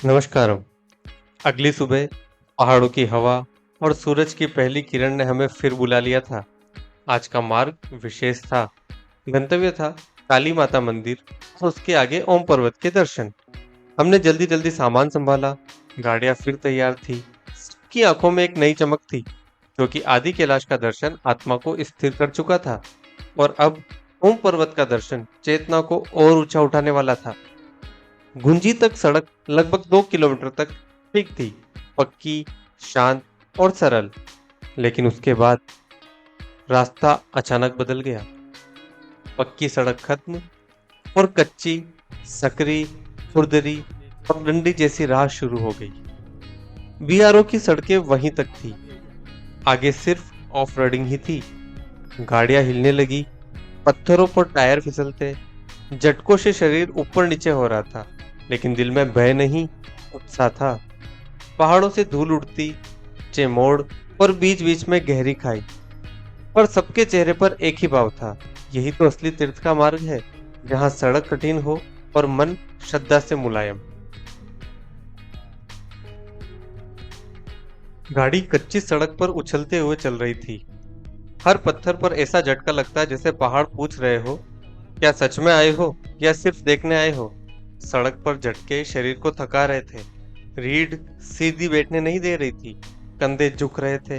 नमस्कार। अगली सुबह पहाड़ों की हवा और सूरज की पहली किरण ने हमें फिर बुला लिया था। आज का मार्ग विशेष था। गंतव्य था काली माता मंदिर और उसके आगे ओम पर्वत के दर्शन। हमने जल्दी जल्दी सामान संभाला। गाड़ियां फिर तैयार थी। सबकी आंखों में एक नई चमक थी, क्योंकि आदि कैलाश का दर्शन आत्मा को स्थिर कर चुका था और अब ओम पर्वत का दर्शन चेतना को और ऊंचा उठाने वाला था। गुंजी तक सड़क लगभग 2 किलोमीटर तक ठीक थी, पक्की, शांत और सरल। लेकिन उसके बाद रास्ता अचानक बदल गया। पक्की सड़क खत्म और कच्ची, सकरी, खुरदरी और डंडी जैसी राह शुरू हो गई। बीआरओ की सड़कें वहीं तक थी। आगे सिर्फ ऑफ रोडिंग ही थी। गाड़ियां हिलने लगी, पत्थरों पर टायर फिसलते, झटकों से शरीर ऊपर नीचे हो रहा था। लेकिन दिल में भय नहीं, उत्साह था। पहाड़ों से धूल उड़ती, ऊंचे मोड़ और बीच बीच में गहरी खाई, पर सबके चेहरे पर एक ही भाव था। यही तो असली तीर्थ का मार्ग है, जहाँ सड़क कठिन हो और मन श्रद्धा से मुलायम। गाड़ी कच्ची सड़क पर उछलते हुए चल रही थी। हर पत्थर पर ऐसा झटका लगता है जैसे पहाड़ पूछ रहे हो, क्या सच में आए हो या सिर्फ देखने आए हो। सड़क पर झटके शरीर को थका रहे थे। रीढ़ सीधी बैठने नहीं दे रही थी। कंधे झुक रहे थे।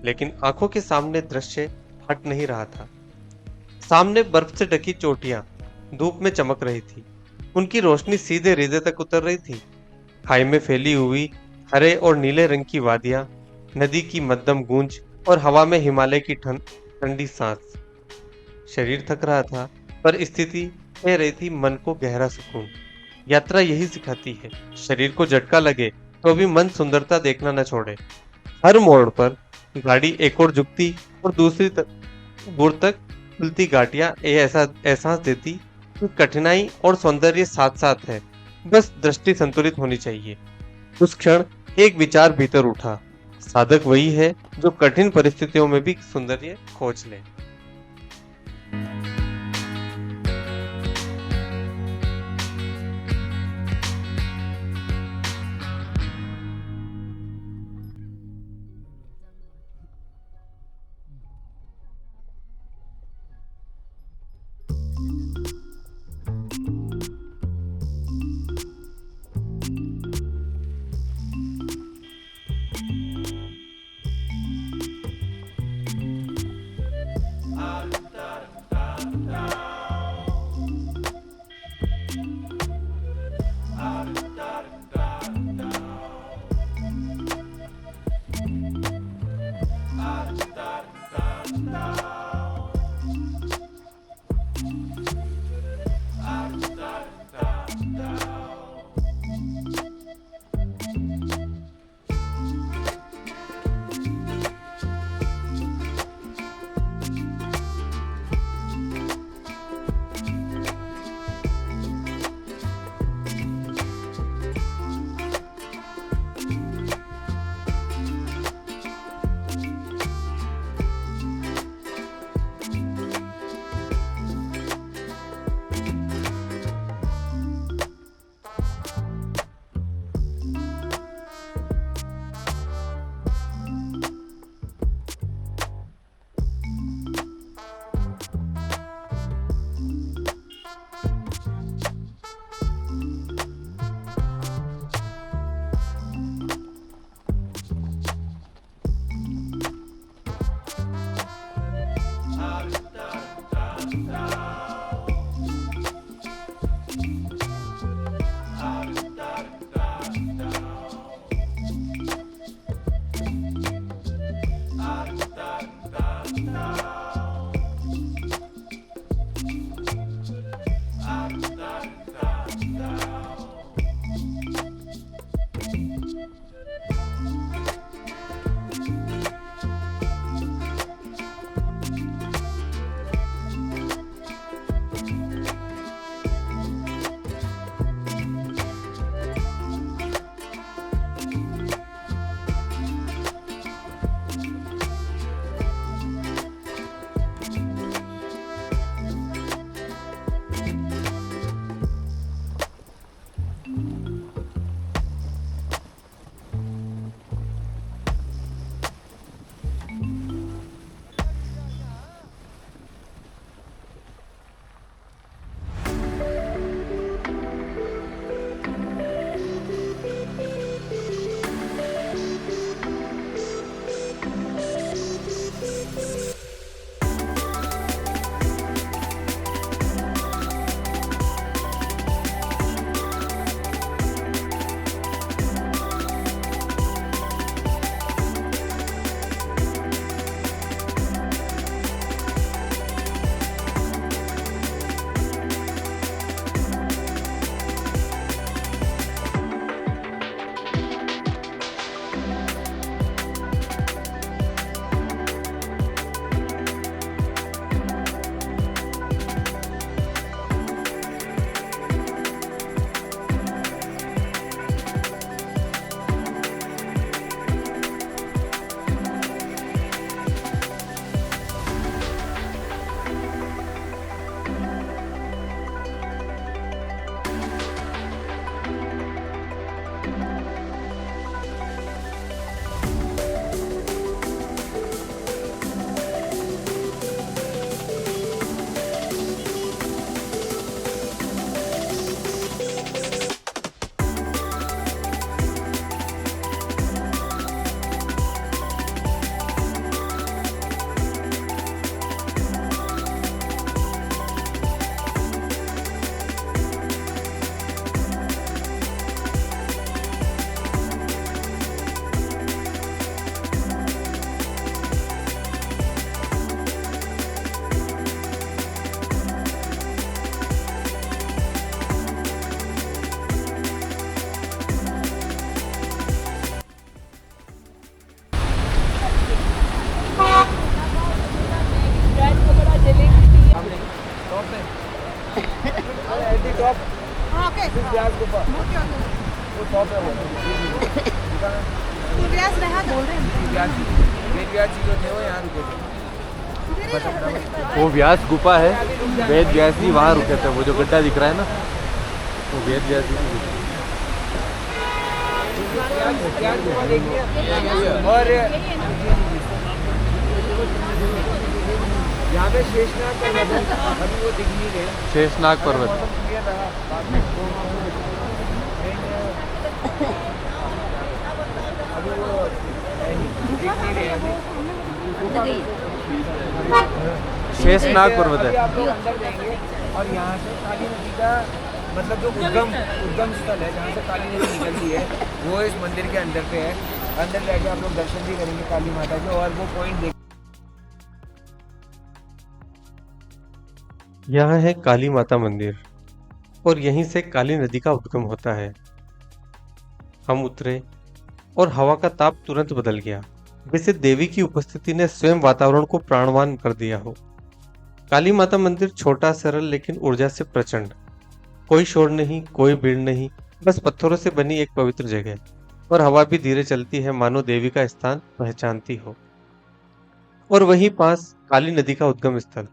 लेकिन आंखों के सामने दृश्य हट नहीं रहा था। सामने बर्फ से ढकी चोटियां धूप में चमक रही थी। उनकी रोशनी सीधे हृदय तक उतर रही थी। खाई में फैली हुई हरे और नीले रंग की वादियां, नदी की मध्यम गूंज और हवा में हिमालय की ठंडी सांस। शरीर थक रहा था, पर स्थिति कह रही थी मन को गहरा सुकून। यात्रा यही सिखाती है, शरीर को झटका लगे तो भी मन सुंदरता देखना न छोड़े। हर मोड़ पर गाड़ी एक और झुकती और दूसरी दूर तक खुलती घाटियां ये ऐसा एहसास देती कि कठिनाई और सौंदर्य साथ साथ है, बस दृष्टि संतुलित होनी चाहिए। उस क्षण एक विचार भीतर उठा, साधक वही है जो कठिन परिस्थितियों में भी सौंदर्य खोज ले। वो 100 पे बोल रहे हैं। व्यास रहा बोल रहे हैं। वेद व्यास जी जो थे वो यहाँ रुके थे। वो व्यास गुफा है, वेद व्यास जी वहाँ रुके थे। वो जो गड्ढा दिख रहा है ना, वो वेद व्यास जी की गुफा। और यहाँ पे शेषनाग पर्वत है, अभी वो दिख नहीं रहे। शेषनाग पर्वत। क्लियर रहा बाद में अभी वो है नहीं, दिख नहीं रहे अभी। शेषनाग पर्वत अभी है। आप लोग अंदर जाएंगे और यहाँ से काली नदी का मतलब जो उद्गम स्थल है जहाँ से काली नदी निकलती है वो इस मंदिर के अंदर पे है। अंदर जाके आप लोग दर्शन भी करेंगे काली माता के और वो पॉइंट देख। यहाँ है काली माता मंदिर और यहीं से काली नदी का उद्गम होता है। हम उतरे और हवा का ताप तुरंत बदल गया, जैसे देवी की उपस्थिति ने स्वयं वातावरण को प्राणवान कर दिया हो। काली माता मंदिर छोटा सरल लेकिन ऊर्जा से प्रचंड। कोई शोर नहीं, कोई भीड़ नहीं, बस पत्थरों से बनी एक पवित्र जगह। और हवा भी धीरे चलती है, मानो देवी का स्थान पहचानती हो। और वहीं पास काली नदी का उद्गम स्थल।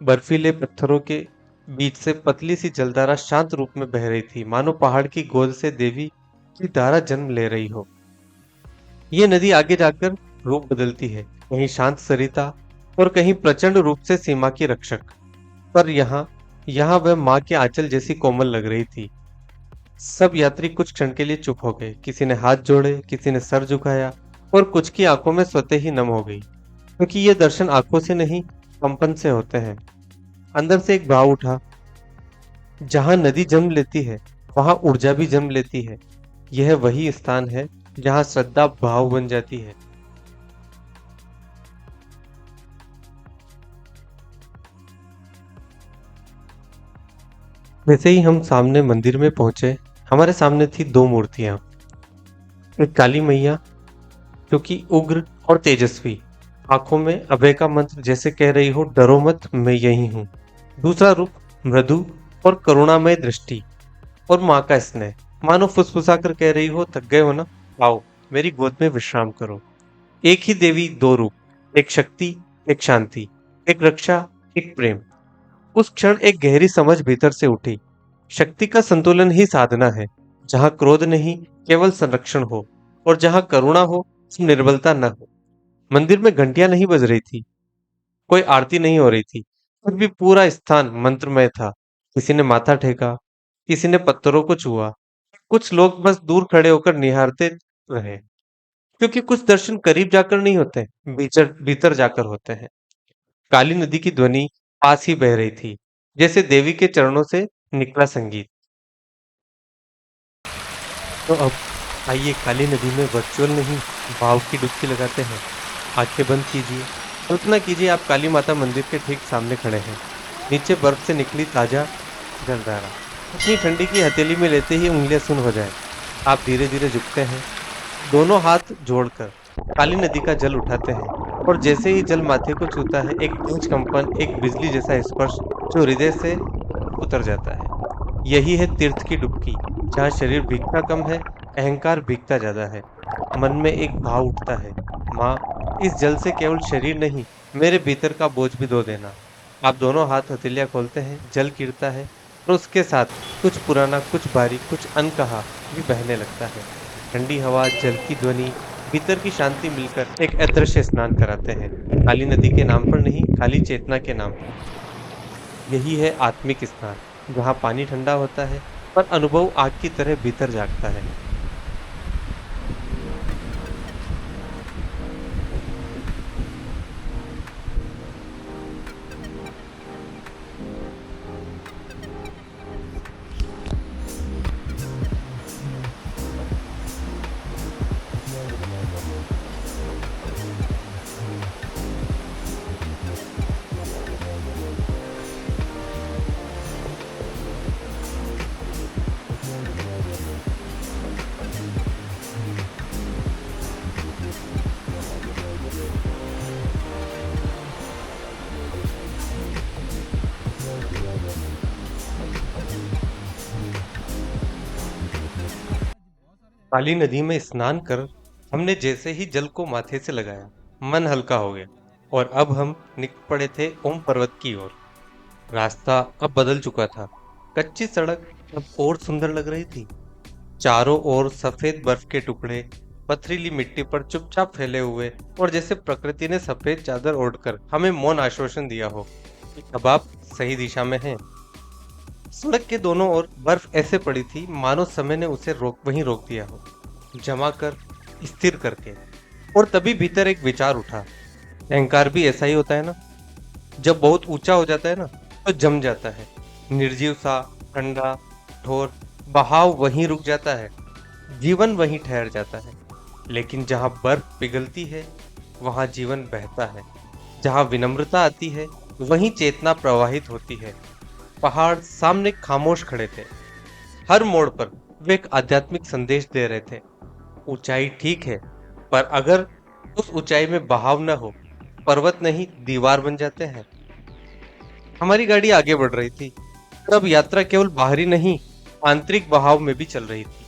बर्फीले पत्थरों के बीच से पतली सी जलधारा शांत रूप में बह रही थी, मानो पहाड़ की गोद से देवी की धारा जन्म ले रही हो। ये नदी आगे जाकर रूप बदलती है, कहीं शांत सरिता और कहीं प्रचंड रूप से सीमा की रक्षक। पर यहाँ वह माँ के आंचल जैसी कोमल लग रही थी। सब यात्री कुछ क्षण के लिए चुप हो गए। किसी ने हाथ जोड़े, किसी ने सर झुकाया और कुछ की आंखों में स्वतः ही नम हो गई, क्योंकि ये दर्शन आंखों से नहीं कंपन से होते हैं। अंदर से एक भाव उठा, जहां नदी जन्म लेती है वहां ऊर्जा भी जन्म लेती है। यह वही स्थान है जहां श्रद्धा भाव बन जाती है। वैसे ही हम सामने मंदिर में पहुंचे, हमारे सामने थी दो मूर्तियां। एक काली मैया जो कि उग्र और तेजस्वी, आंखों में अभय का मंत्र जैसे कह रही हो डरो मत मैं यही हूँ। दूसरा रूप मृदु और करुणामय दृष्टि और माँ का स्नेह, मानो फुसफुसा कर कह रही हो थक गए हो ना, आओ मेरी गोद में विश्राम करो। एक ही देवी दो रूप, एक शक्ति एक शांति, एक रक्षा एक प्रेम। उस क्षण एक गहरी समझ भीतर से उठी। शक्ति का संतुलन ही साधना है, जहां क्रोध नहीं केवल संरक्षण हो, और जहां करुणा हो निर्बलता न हो। मंदिर में घंटियां नहीं बज रही थी, कोई आरती नहीं हो रही थी, फिर भी पूरा स्थान मंत्रमय था। किसी ने माथा टेका, किसी ने पत्थरों को छुआ, कुछ लोग बस दूर खड़े होकर निहारते रहे, क्योंकि कुछ दर्शन करीब जाकर नहीं होते, भीतर भीतर जाकर होते हैं। काली नदी की ध्वनि पास ही बह रही थी, जैसे देवी के चरणों से निकला संगीत। तो अब आइए काली नदी में वर्चुअल नहीं भाव की डुबकी लगाते हैं। आंखें बंद कीजिए, कल्पना कीजिए आप काली माता मंदिर के ठीक सामने खड़े हैं। नीचे बर्फ से निकली ताजा जलधारा इतनी ठंडी की हथेली में लेते ही उंगलियां सुन्न हो जाए। आप धीरे धीरे झुकते हैं, दोनों हाथ जोड़कर काली नदी का जल उठाते हैं, और जैसे ही जल माथे को छूता है एक तेज कंपन, एक बिजली जैसा स्पर्श जो हृदय से उतर जाता है। यही है तीर्थ की डुबकी, जहाँ शरीर भीगता कम है, अहंकार भीगता ज्यादा है। मन में एक भाव उठता है, माँ इस जल से केवल शरीर नहीं मेरे भीतर का बोझ भी धो देना। आप दोनों हाथ हथेलियां खोलते हैं, जल गिरता है और उसके साथ कुछ पुराना, कुछ बारीक, कुछ अनकहा भी बहने लगता है। ठंडी हवा, जल की ध्वनि, भीतर की शांति मिलकर एक अदृश्य स्नान कराते हैं। काली नदी के नाम पर नहीं, खाली चेतना के नाम पर। यही है आत्मिक स्नान, जहाँ पानी ठंडा होता है पर अनुभव आग की तरह भीतर जागता है। काली नदी में स्नान कर हमने जैसे ही जल को माथे से लगाया, मन हल्का हो गया और अब हम निकल पड़े थे ओम पर्वत की ओर। रास्ता अब बदल चुका था। कच्ची सड़क अब और सुंदर लग रही थी। चारों ओर सफेद बर्फ के टुकड़े पथरीली मिट्टी पर चुपचाप फैले हुए, और जैसे प्रकृति ने सफेद चादर ओढ़कर हमें मौन आश्वासन दिया हो कि अब आप सही दिशा में हैं। सड़क के दोनों ओर बर्फ ऐसे पड़ी थी मानो समय ने उसे वहीं रोक दिया हो, जमा कर, स्थिर करके। और तभी भीतर एक विचार उठा, अहंकार भी ऐसा ही होता है ना, जब बहुत ऊंचा हो जाता है ना तो जम जाता है, निर्जीव सा, ठंडा, कठोर। बहाव वहीं रुक जाता है, जीवन वहीं ठहर जाता है। लेकिन जहां बर्फ पिघलती है वहां जीवन बहता है। जहां विनम्रता आती है वहीं चेतना प्रवाहित होती है। पहाड़ सामने खामोश खड़े थे। हर मोड़ पर वे एक आध्यात्मिक संदेश दे रहे थे। ऊंचाई ठीक है, पर अगर उस ऊंचाई में बहाव न हो, पर्वत नहीं दीवार बन जाते हैं। हमारी गाड़ी आगे बढ़ रही थी और अब यात्रा केवल बाहरी नहीं, आंतरिक बहाव में भी चल रही थी।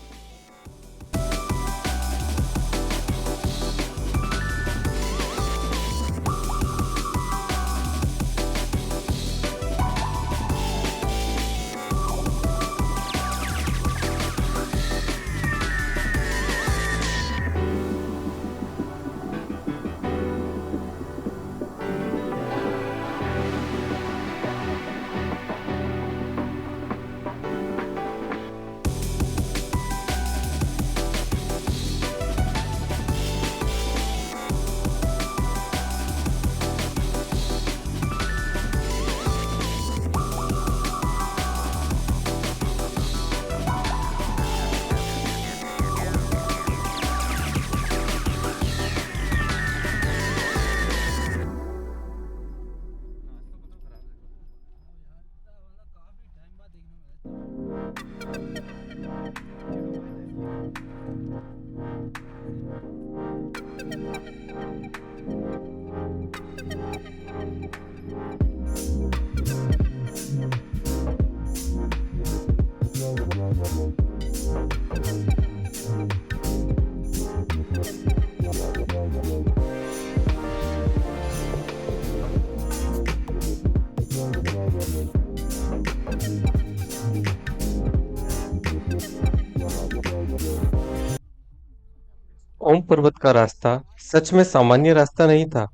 ओम पर्वत का रास्ता सच में सामान्य रास्ता नहीं था।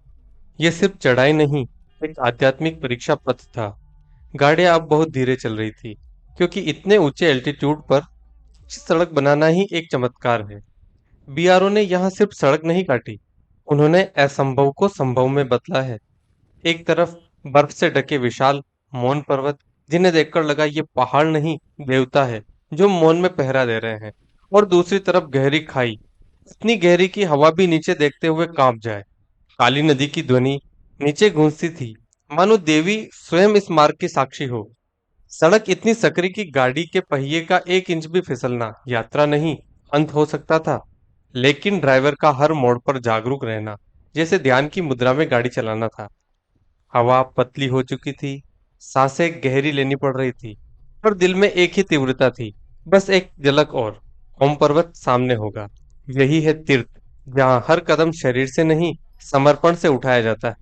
यह सिर्फ चढ़ाई नहीं, एक आध्यात्मिक परीक्षा पथ था। गाड़ियां अब बहुत धीरे चल रही थी, क्योंकि इतने ऊंचे एल्टीट्यूड पर सड़क बनाना ही एक चमत्कार है। बीआरओ ने यहाँ सिर्फ सड़क नहीं काटी, उन्होंने असंभव को संभव में बदला है। एक तरफ बर्फ से ढके विशाल मौन पर्वत, जिन्हें देखकर लगा ये पहाड़ नहीं देवता है जो मौन में पहरा दे रहे हैं। और दूसरी तरफ गहरी खाई, इतनी गहरी कि हवा भी नीचे देखते हुए कांप जाए। काली नदी की ध्वनि नीचे गूंजती थी, मानो देवी स्वयं इस मार्ग की साक्षी हो। सड़क इतनी सकरी कि गाड़ी के पहिए का 1 इंच भी फिसलना यात्रा नहीं, अंत हो सकता था। लेकिन ड्राइवर का हर मोड़ पर जागरूक रहना जैसे ध्यान की मुद्रा में गाड़ी चलाना था। हवा पतली हो चुकी थी, सांसें गहरी लेनी पड़ रही थी, पर दिल में एक ही तीव्रता थी, बस एक झलक और। ओम पर्वत सामने होगा, यही है तीर्थ, जहाँ हर कदम शरीर से नहीं, समर्पण से उठाया जाता है।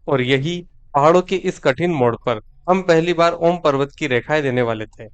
और यही पहाड़ों के इस कठिन मोड़ पर हम पहली बार ओम पर्वत की रेखाएं देने वाले थे।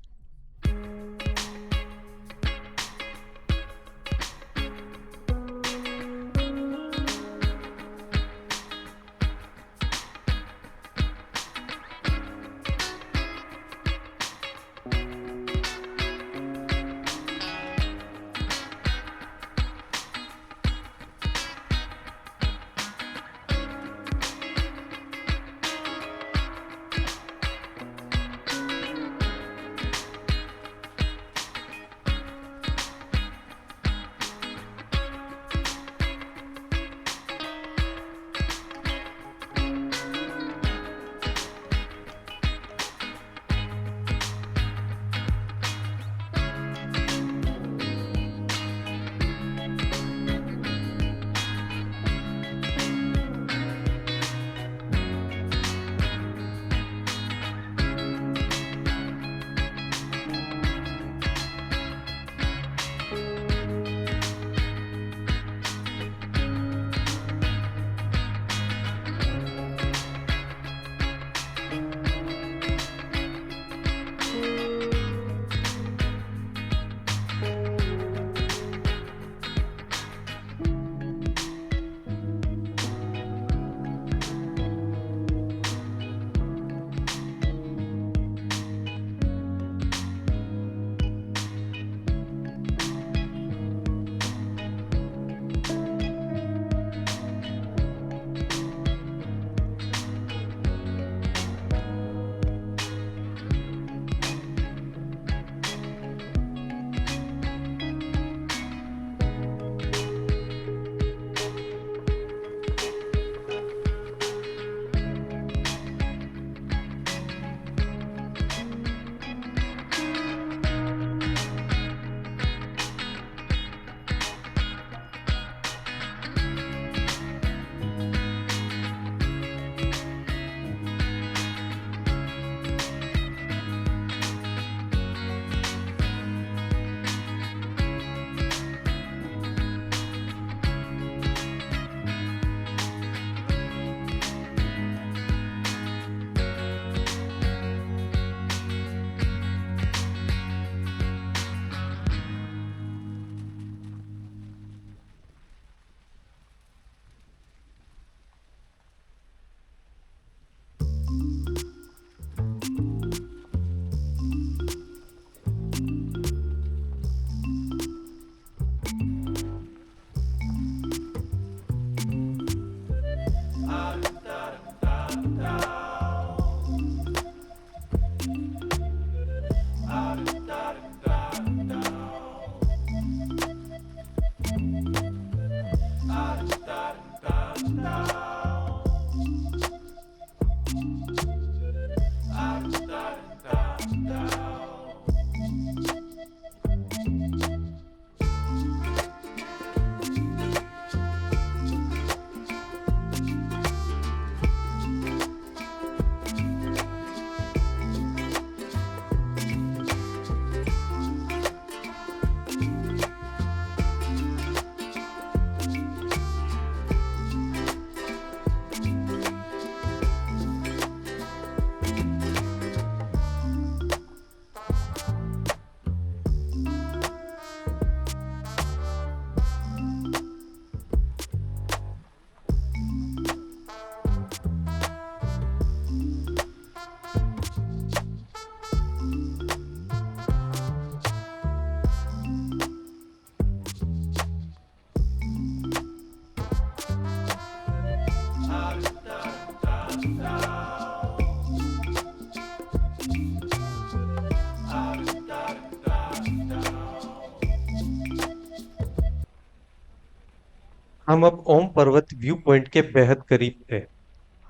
हम अब ओम पर्वत व्यू पॉइंट के बेहद करीब थे।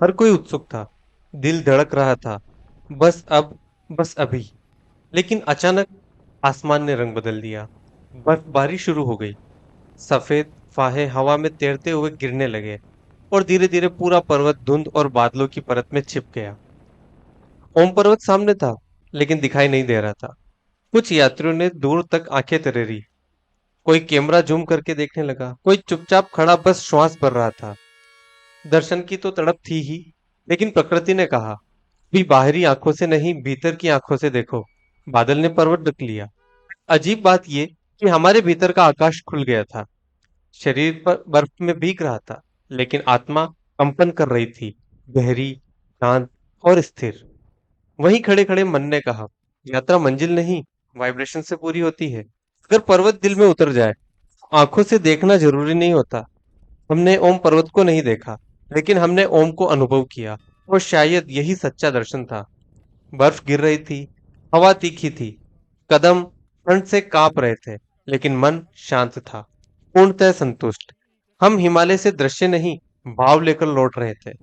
हर कोई उत्सुक था, दिल धड़क रहा था। बस अब, बस अभी। लेकिन अचानक आसमान ने रंग बदल दिया। बर्फबारी शुरू हो गई। सफेद फाहे हवा में तैरते हुए गिरने लगे और धीरे धीरे पूरा पर्वत धुंध और बादलों की परत में छिप गया। ओम पर्वत सामने था, लेकिन दिखाई नहीं दे रहा था। कुछ यात्रियों ने दूर तक आंखें तरेरी। कोई कैमरा जूम करके देखने लगा, कोई चुपचाप खड़ा बस श्वास भर रहा था। दर्शन की तो तड़प थी ही, लेकिन प्रकृति ने कहा, भी बाहरी आंखों से नहीं, भीतर की आंखों से देखो। बादल ने पर्वत ढक लिया। अजीब बात ये कि हमारे भीतर का आकाश खुल गया था। शरीर पर बर्फ में भीग रहा था, लेकिन आत्मा कंपन कर रही थी, गहरी, शांत और स्थिर। वहीं खड़े खड़े मन ने कहा, यात्रा मंजिल नहीं, वाइब्रेशन से पूरी होती है। अगर पर्वत दिल में उतर जाए, आंखों से देखना जरूरी नहीं होता। हमने ओम पर्वत को नहीं देखा, लेकिन हमने ओम को अनुभव किया, और शायद यही सच्चा दर्शन था। बर्फ गिर रही थी, हवा तीखी थी, कदम ठंड से कांप रहे थे, लेकिन मन शांत था, पूर्णतः संतुष्ट। हम हिमालय से दृश्य नहीं, भाव लेकर लौट रहे थे।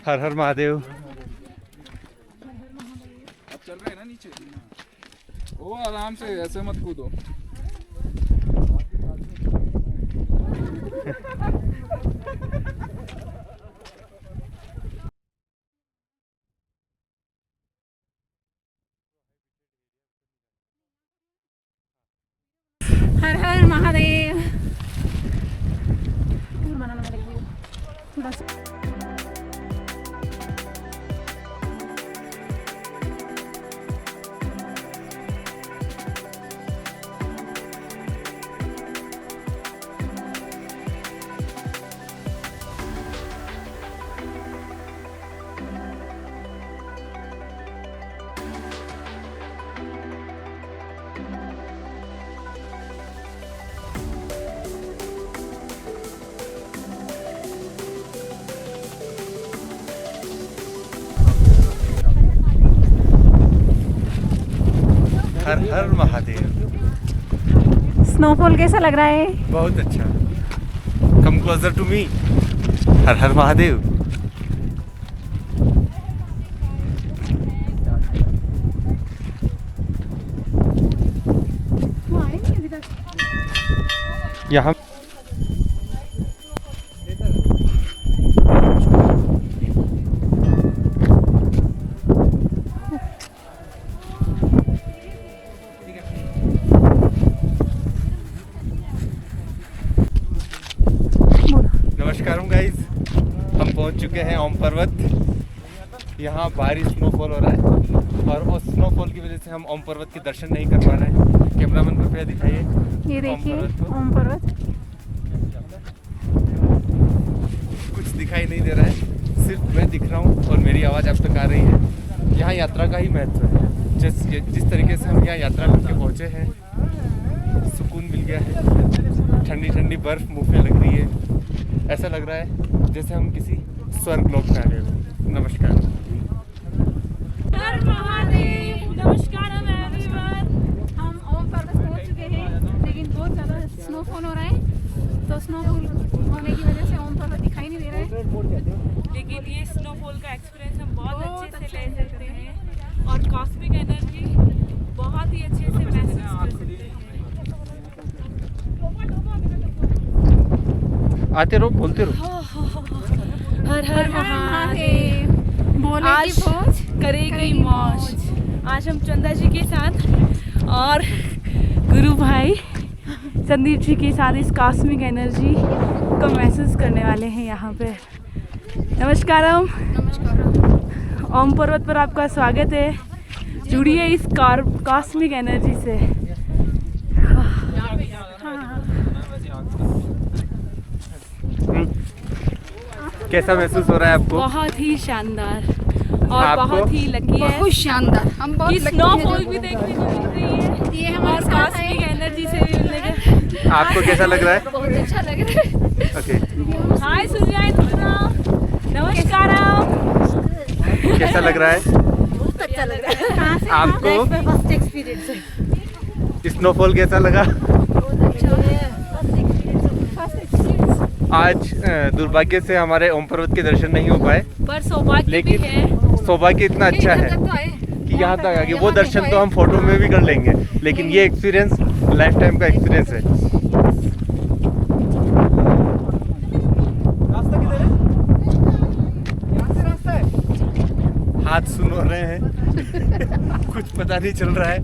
हर हर महादेव। अब चल रहे हैं ना नीचे। ओ आराम से, ऐसे मत कूदो। हर हर महादेव। थोड़ा सा हर हर महादेव। स्नोफॉल कैसा लग रहा है? बहुत अच्छा। Come closer to me. हर हर महादेव। यहाँ चुके हैं ओम पर्वत। यहाँ भारी स्नोफॉल हो रहा है और उस स्नोफॉल की वजह से हम ओम पर्वत के दर्शन नहीं कर पा रहे हैं। कैमरामैन कृपया दिखाइए ये देखिए पर्वत को। ओम पर्वत। कुछ दिखाई नहीं दे रहा है, सिर्फ मैं दिख रहा हूँ और मेरी आवाज़ अब तक आ रही है। यहाँ यात्रा का ही महत्व है। जिस तरीके से हम यहाँ यात्रा करके पहुँचे हैं, सुकून मिल गया है। ठंडी ठंडी बर्फ मुँह पे लग रही है। ऐसा लग रहा है जैसे हम किसी स्वर्ग लोक में आ गए हो। नमस्कार। हर महादेव। नमस्कार एवरीवन। हम ओम पर्वत पहुंच चुके हैं, लेकिन बहुत ज़्यादा स्नोफॉल हो रहा है, तो स्नोफॉल होने की वजह से ओम पर्वत दिखाई नहीं दे रहा है। लेकिन ये स्नोफॉल का एक्सपीरियंस हम बहुत अच्छे से ले सकते हैं और कॉस्मिक एनर्जी बहुत ही अच्छे से महसूस कर सकते हैं। आते रहो, बोलते रहो। हर हर महादेव। बोले की आज फौज करेगी मौज। आज हम चंदा जी के साथ और गुरु भाई संदीप जी के साथ इस कॉस्मिक एनर्जी को महसूस करने वाले हैं यहाँ पे। नमस्कारम। ओम पर्वत पर आपका स्वागत है। जुड़िए इस कॉस्मिक एनर्जी से। कैसा महसूस हो रहा है आपको? बहुत ही शानदार और आपको? बहुत ही लकी है। बहुत शानदार। हम बहुत कि lucky हैं स्नोफॉल जो- भी देखने को मिल रही है ये और हमारे साथ कॉस्मिक है। एनर्जी से भी मिलेगा। आपको कैसा लग रहा है? बहुत अच्छा लग रहा है। ओके, हाय सूर्याय नमस्कारम। कैसा लग रहा है बहुत अच्छा लग रहा है। कहाँ से? आपको? फर्स्ट एक्सपीरियंस है। स्नोफॉल कैसा लगा? बहुत अच्छा है। First experience. आज दुर्भाग्य से हमारे ओम पर्वत के दर्शन नहीं हो पाए, पर सौभाग्य भी लेकिन है। सौभाग्य इतना अच्छा है तो आए। कि यहाँ तक आ गए। वो दर्शन तो हम फोटो में भी कर लेंगे, लेकिन ये एक्सपीरियंस लाइफ टाइम का एक्सपीरियंस है। हाथ सुन हो रहे हैं कुछ पता नहीं चल रहा है।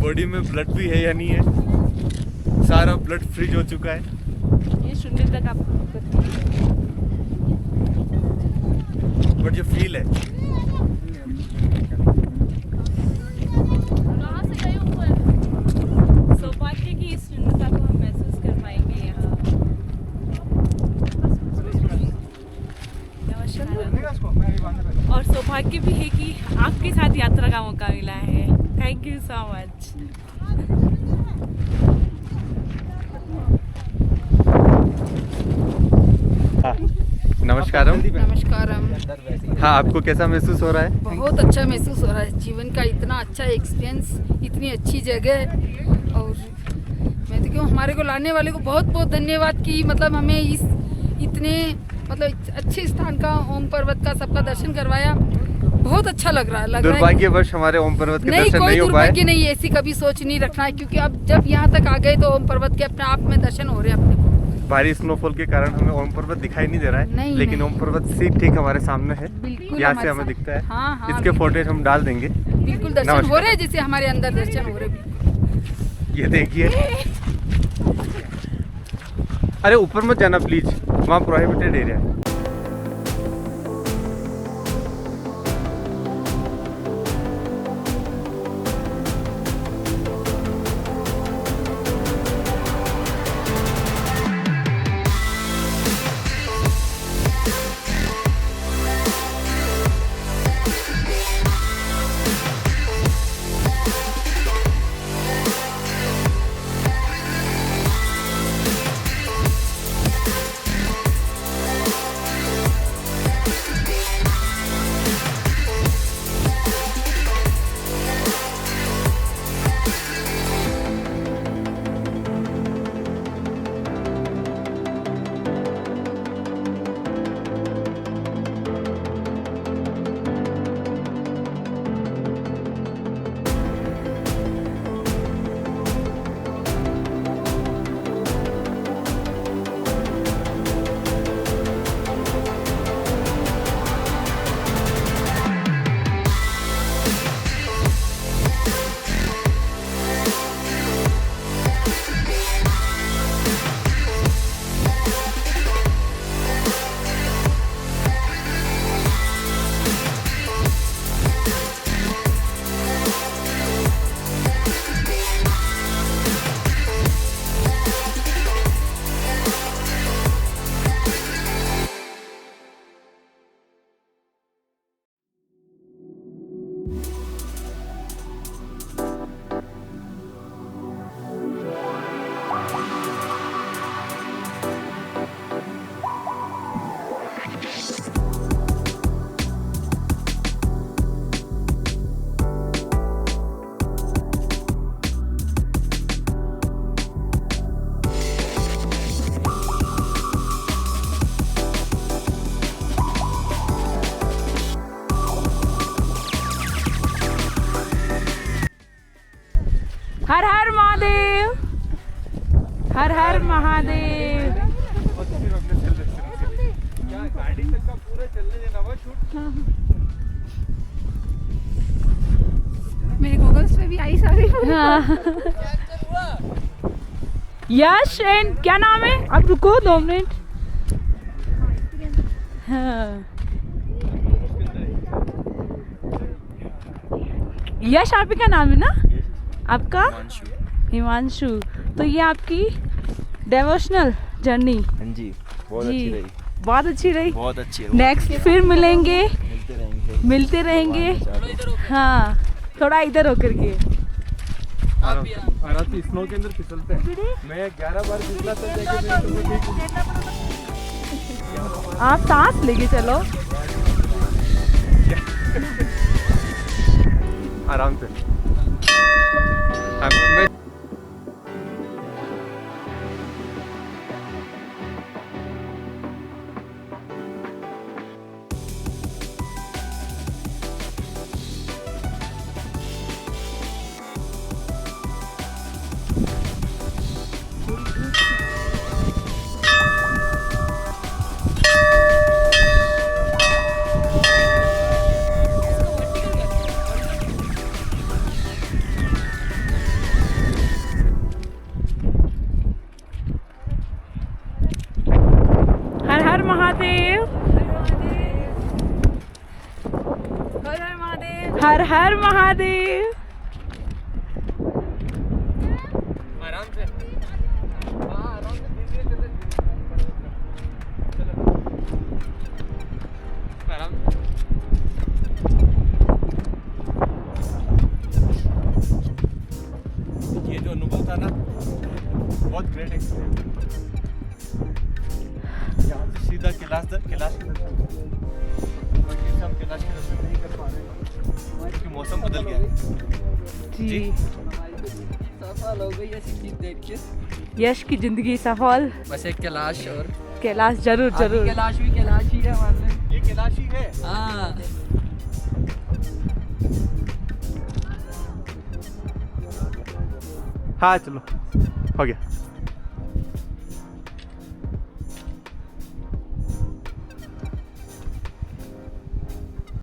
बॉडी में ब्लड भी है या नहीं है। सारा ब्लड फ्रीज हो चुका है। ये शून्य तक आप बट जो फील है, सौभाग्य की इस शून्यता को हम महसूस कर पाएंगे यहाँ। नमस्कार। और सौभाग्य भी है कि आपके साथ यात्रा का मौका मिला है। Thank you so much. नमस्कारम। नमस्कारम। हाँ, आपको कैसा महसूस हो रहा है? बहुत अच्छा महसूस हो रहा है। जीवन का इतना अच्छा एक्सपीरियंस, इतनी अच्छी जगह। और मैं तो क्यों हमारे को लाने वाले को बहुत बहुत धन्यवाद कि मतलब हमें इस इतने मतलब अच्छे स्थान का ओम पर्वत का सबका दर्शन करवाया। बहुत अच्छा लग रहा है। दुर्भाग्यवश हमारे ओम पर्वत के नहीं, दर्शन कोई नहीं हो पाए। दुर्भाग्य नहीं, ऐसी कभी सोच नहीं रखना है, क्योंकि अब जब यहाँ तक आ गए तो ओम पर्वत के अपने आप में दर्शन हो रहे हैं अपने को। भारी स्नोफॉल के कारण हमें ओम पर्वत दिखाई नहीं दे रहा है, नहीं, लेकिन नहीं। ओम पर्वत ठीक हमारे सामने है। बिल्कुल यहाँ से हमारे हमें साथ। दिखता है। हाँ, हाँ, इसके बिल्कुल। फोटोज हम डाल देंगे। बिल्कुल दर्शन नमस्कार। हो रहे हैं जैसे हमारे अंदर दर्शन हो रहे हैं। ये देखिए। अरे ऊपर मत जाना प्लीज, वहाँ प्रोहिबिटेड एरिया है। हर हर महादेव, हर हर महादेव। गाड़ी तक का पूरा चलने देना वो शूट। मेरे गूगल्स पे भी आई सारी। यश एंड क्या नाम है? आप रुको 2 मिनट। हाँ। यश आप ही का नाम है ना? आपका हिमांशु। तो ये आपकी डिवोशनल जर्नी हाँ जी, बहुत अच्छी रही, बहुत अच्छी रही। बहुत अच्छी है। नेक्स्ट फिर मिलेंगे, मिलते रहेंगे। हाँ थोड़ा इधर होकर के। आराम से स्नो के अंदर फिसलते हैं। मैं 11 बार फिसला तो आप सांस लेके चलो। आराम से। मैं हर हर महादेव, हर हर महादेव। आराम से। हाँ, आराम से धीरे धीरे चलो। आराम से। ये जो अनुभव था ना, बहुत ग्रेट एक्सपीरियंस। यहाँ से सीधा कैलाश की तरफ। हम कैलाश के दर्शन नहीं कर पा रहे हैं क्योंकि मौसम बदल गया है। जी सफल हो गई ऐसी चीज देख के। यश की जिंदगी सफल। बस एक कैलाश और कैलाश जरूर जरूर। कैलाश भी कैलाश ही है हमारे लिए। ये कैलाश ही है। हाँ हाँ चलो हो गया।